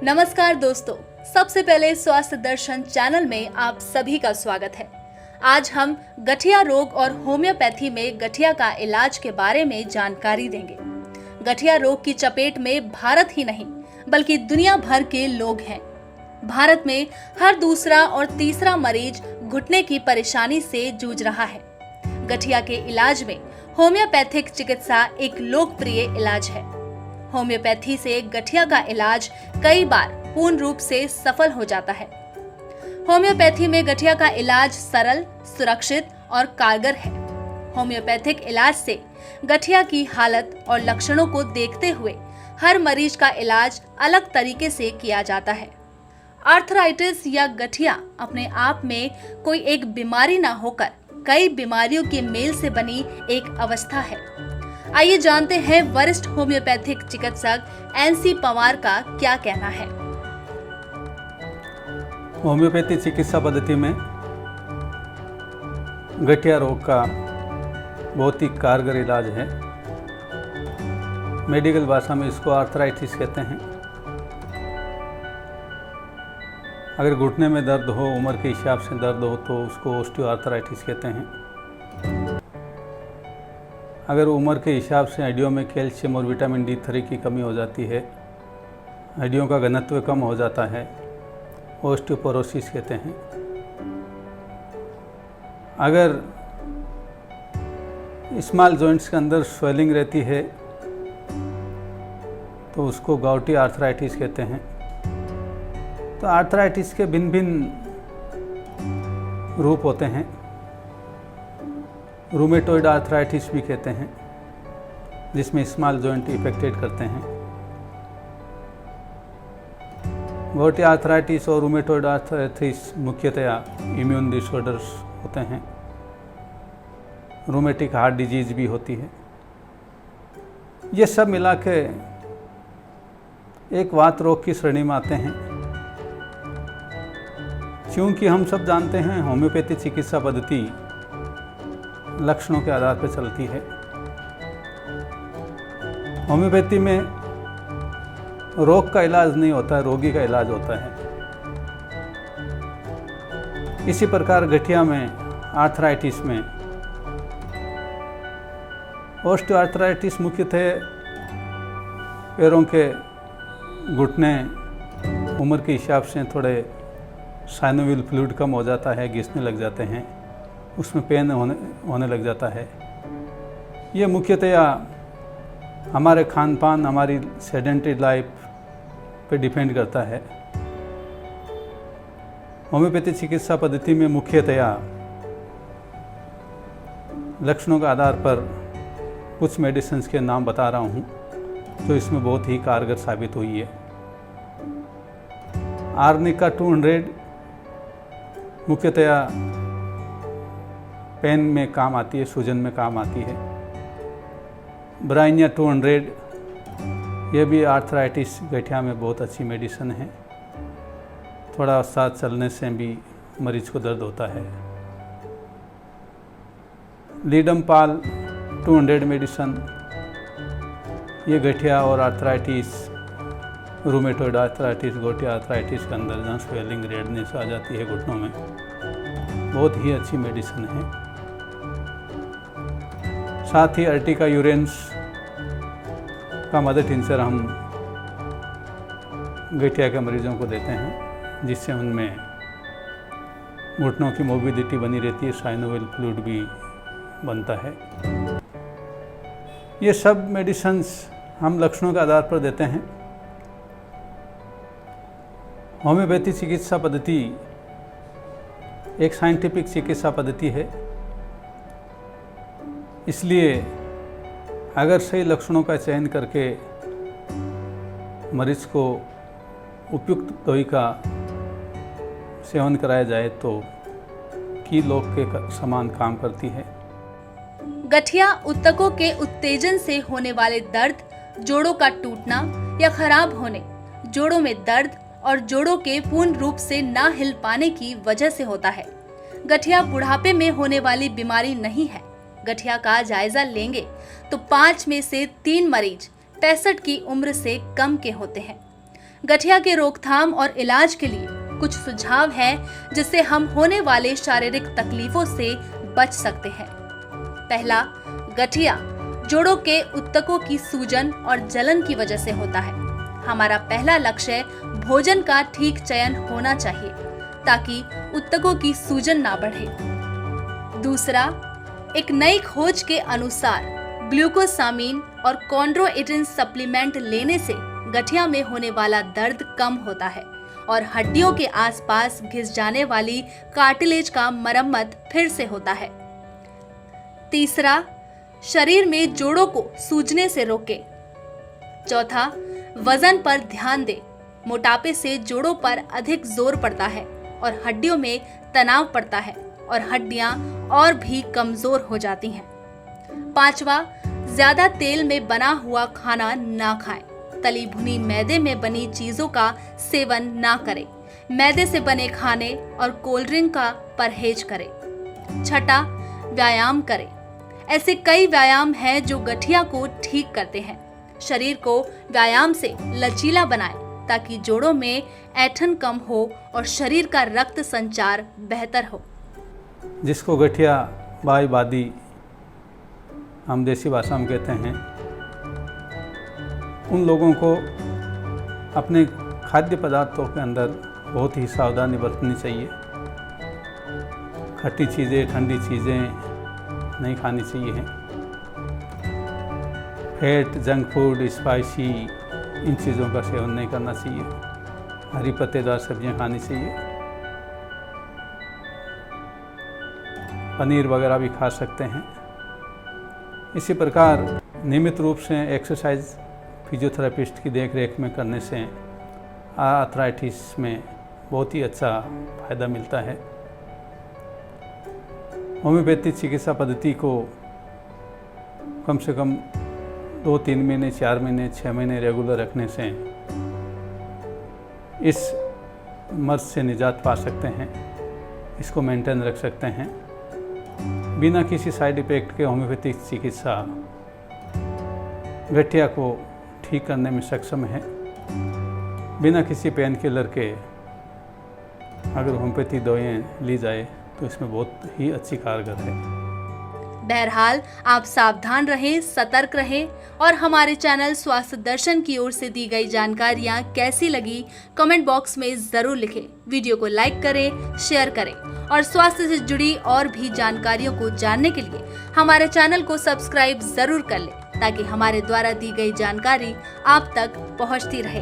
नमस्कार दोस्तों, सबसे पहले स्वास्थ्य दर्शन चैनल में आप सभी का स्वागत है। आज हम गठिया रोग और होम्योपैथी में गठिया का इलाज के बारे में जानकारी देंगे। गठिया रोग की चपेट में भारत ही नहीं बल्कि दुनिया भर के लोग हैं। भारत में हर दूसरा और तीसरा मरीज घुटने की परेशानी से जूझ रहा है। गठिया के इलाज में होम्योपैथिक चिकित्सा एक लोकप्रिय इलाज है। होम्योपैथी से गठिया का इलाज कई बार पूर्ण रूप से सफल हो जाता है। होम्योपैथी में गठिया का इलाज सरल, सुरक्षित और कारगर है। होम्योपैथिक इलाज से गठिया की हालत और लक्षणों को देखते हुए हर मरीज का इलाज अलग तरीके से किया जाता है। आर्थराइटिस या गठिया अपने आप में कोई एक बीमारी ना होकर कई बीमारियों के मेल से बनी एक अवस्था है। आइए जानते हैं वरिष्ठ होम्योपैथिक चिकित्सक एनसी पवार का क्या कहना है। होम्योपैथी चिकित्सा पद्धति में गठिया रोग का बहुत ही कारगर इलाज है। मेडिकल भाषा में इसको आर्थराइटिस कहते हैं। अगर घुटने में दर्द हो, उम्र के हिसाब से दर्द हो तो उसको ऑस्टियोआर्थराइटिस कहते हैं। अगर उम्र के हिसाब से हड्डियों में कैल्शियम और विटामिन D3 की कमी हो जाती है, हड्डियों का घनत्व कम हो जाता है, ऑस्टियोपोरोसिस कहते हैं। अगर स्मॉल जॉइंट्स के अंदर स्वेलिंग रहती है तो उसको गाउटी आर्थराइटिस कहते हैं। तो आर्थराइटिस के भिन्न भिन्न रूप होते हैं। रूमेटॉइड आर्थराइटिस भी कहते हैं, जिसमें स्मॉल जॉइंट इफेक्टेड करते हैं। गाउटी आर्थराइटिस और रूमेटॉइड आर्थराइटिस मुख्यतया इम्यून डिसऑर्डर्स होते हैं। रूमेटिक हार्ट डिजीज भी होती है। ये सब मिला के एक वात रोग की श्रेणी में आते हैं। क्योंकि हम सब जानते हैं होम्योपैथी चिकित्सा पद्धति लक्षणों के आधार पर चलती है। होम्योपैथी में रोग का इलाज नहीं होता है, रोगी का इलाज होता है। इसी प्रकार गठिया में, आर्थराइटिस में, ऑस्टियोआर्थराइटिस मुख्यतः पैरों के घुटने उम्र के हिसाब से थोड़े साइनोवियल फ्लूइड कम हो जाता है, घिसने लग जाते हैं, उसमें पेन होने लग जाता है। ये मुख्यतया हमारे खान पान, हमारी सेडेंटरी लाइफ पे डिपेंड करता है। होम्योपैथी चिकित्सा पद्धति में मुख्यतया लक्षणों के आधार पर कुछ मेडिसिन्स के नाम बता रहा हूँ जो इसमें बहुत ही कारगर साबित हुई है। आर्निका 200 मुख्यतया पेन में काम आती है, सूजन में काम आती है। ब्राइनिया 200 ये भी आर्थराइटिस गठिया में बहुत अच्छी मेडिसिन है। थोड़ा साथ चलने से भी मरीज को दर्द होता है। लीडमपाल 200 मेडिसिन ये गठिया और आर्थराइटिस, रूमेटॉइड आर्थराइटिस, गाउटी आर्थराइटिस के अंदर जहाँ स्वेलिंग, रेडनेस आ जाती है घुटनों में, बहुत ही अच्छी मेडिसिन है। साथ ही अर्टिका यूरेंस का मदर टिंचर हम गठिया के मरीजों को देते हैं, जिससे उनमें घुटनों की मोबिलिटी बनी रहती है, साइनोवियल फ्लूइड भी बनता है। ये सब मेडिसिन्स हम लक्षणों के आधार पर देते हैं। होम्योपैथी चिकित्सा पद्धति एक साइंटिफिक चिकित्सा पद्धति है। इसलिए अगर सही लक्षणों का चयन करके मरीज को उपयुक्त दवाई का सेवन कराया जाए तो की लोग के समान काम करती है। गठिया ऊतकों के उत्तेजन से होने वाले दर्द, जोड़ों का टूटना या खराब होने, जोड़ों में दर्द और जोड़ों के पूर्ण रूप से ना हिल पाने की वजह से होता है। गठिया बुढ़ापे में होने वाली बीमारी नहीं है। गठिया का जायजा लेंगे तो 5 में से 3 मरीज 65 की उम्र से कम के होते हैं। गठिया के रोकथाम और इलाज के लिए कुछ सुझाव हैं जिससे हम होने वाले शारीरिक तकलीफों से बच सकते हैं। पहला, गठिया जोड़ों के ऊतकों की सूजन और जलन की वजह से होता है। हमारा पहला लक्ष्य भोजन का ठीक चयन होना चाहिए ताकि ऊतकों की सूजन ना बढ़े। दूसरा, एक नई खोज के अनुसार ग्लूकोसामीन और कॉन्ड्रोइटिन सप्लीमेंट लेने से गठिया में होने वाला दर्द कम होता है और हड्डियों के आसपास घिस जाने वाली कार्टिलेज का मरम्मत फिर से होता है। तीसरा, शरीर में जोड़ों को सूजने से रोके। चौथा, वजन पर ध्यान दे। मोटापे से जोड़ों पर अधिक जोर पड़ता है और हड्डियों में तनाव पड़ता है और हड्डियां और भी कमजोर हो जाती हैं। पांचवा, ज्यादा तेल में बना हुआ खाना ना खाएं। तली भुनी मैदे में बनी चीजों का सेवन ना करें। मैदे से बने खाने और कोल्ड ड्रिंक का परहेज करें। छठा, व्यायाम करें। ऐसे कई व्यायाम हैं जो गठिया को ठीक करते हैं। शरीर को व्यायाम से लचीला बनाएं ताकि जोड़ों में ऐंठन कम हो और शरीर का रक्त संचार बेहतर हो। जिसको गठिया बाई बादी हम देसी भाषा में कहते हैं, उन लोगों को अपने खाद्य पदार्थों के अंदर बहुत ही सावधानी बरतनी चाहिए। खट्टी चीज़ें, ठंडी चीज़ें नहीं खानी चाहिए। फैट, जंक फूड, स्पाइसी, इन चीज़ों का सेवन नहीं करना चाहिए। हरी पत्तेदार सब्जियां खानी चाहिए। पनीर वगैरह भी खा सकते हैं। इसी प्रकार नियमित रूप से एक्सरसाइज फिजियोथेरेपिस्ट की देखरेख में करने से आर्थराइटिस में बहुत ही अच्छा फायदा मिलता है। होम्योपैथी चिकित्सा पद्धति को कम से कम 2-3 महीने, 4 महीने, 6 महीने रेगुलर रखने से इस मर्ज से निजात पा सकते हैं, इसको मेंटेन रख सकते हैं। बिना किसी साइड इफेक्ट के होम्योपैथिक चिकित्सा गठिया को ठीक करने में सक्षम है। बिना किसी पेन किलर के अगर होम्योपैथी दवाएं ली जाए तो इसमें बहुत ही अच्छी कारगर है। बहरहाल आप सावधान रहें, सतर्क रहें और हमारे चैनल स्वास्थ्य दर्शन की ओर से दी गई जानकारियाँ कैसी लगी कमेंट बॉक्स में जरूर लिखें। वीडियो को लाइक करें, शेयर करें और स्वास्थ्य से जुड़ी और भी जानकारियों को जानने के लिए हमारे चैनल को सब्सक्राइब जरूर कर लें ताकि हमारे द्वारा दी गई जानकारी आप तक पहुँचती रहे।